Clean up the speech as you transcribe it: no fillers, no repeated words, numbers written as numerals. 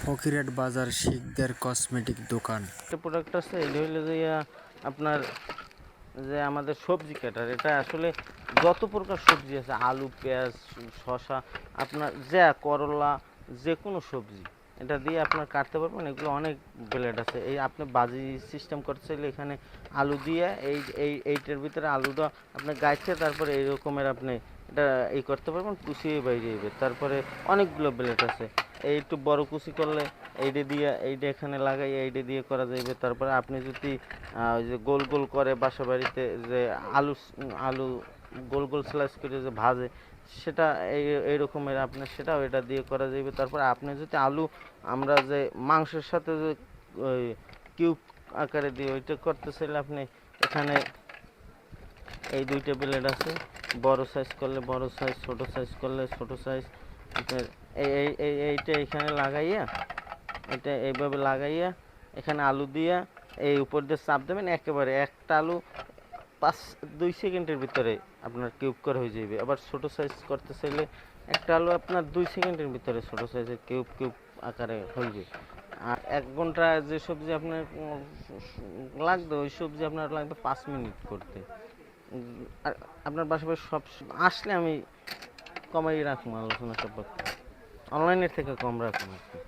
ফকিরাট বাজার শিকদার কসমেটিক দোকান। একটা প্রোডাক্ট আছে, এটা হইলো যে আপনার যে আমাদের সবজি কাটার, এটা আসলে যত প্রকার সবজি আছে, আলু, পেঁয়াজ, শসা, আপনার করলা, যে কোনো সবজি এটা দিয়ে আপনার কাটতে পারবেন। এগুলো অনেক ব্লেড আছে। এই আপনি বাজি সিস্টেম করতে চাইলে এখানে আলু দিয়ে এইটার ভিতরে আলুটা আপনি গাইছে, তারপরে এই রকমের আপনি এটা করতে পারবেন, কুচিয়ে বাইরে যাবে। তারপরে অনেকগুলো ব্লেড আছে। এই একটু বড় কুচি করলে এইটা দিয়ে এইটা এখানে লাগাই এইটা দিয়ে করা যাবে। তারপরে আপনি যদি ওই যে গোল গোল করে বাসা বাড়িতে যে আলু আলু গোল গোল স্লাইস করে যে ভাজে, সেটা এই রকমের আপনার সেটাও এটা দিয়ে করা যাবে। তারপরে আপনি যদি আলু আমরা যে মাংসের সাথে যে ওই কিউব আকারে দিয়ে ওইটা করতে চাইলে আপনি এখানে এই দুইটা ব্লেড আছে। বড় সাইজ করলে বড় সাইজ, ছোট সাইজ করলে ছোট সাইজ। আপনার এইটা এখানে লাগাইয়া, এটা এইভাবে লাগাইয়া এখানে আলু দিয়া এই উপর দিয়ে চাপ দেবেন, একেবারে একটা আলু 2 সেকেন্ডের ভিতরে আপনার কিউব করে হয়ে যাবে। আবার ছোট সাইজ করতে চাইলে একটা আলু আপনার 2 সেকেন্ডের ভিতরে ছোট সাইজের কিউব কিউব আকারে হয়ে যাবে। আর 1 ঘন্টা যে সবজি আপনার লাগবে, ওই সবজি আপনার লাগবে 5 মিনিট করতে। আর আপনার বাসায় সব আসলে আমি কমাই রাখবো আলোচনা সাপেক্ষে, অনলাইনের থেকে কম রাখবো আর কি।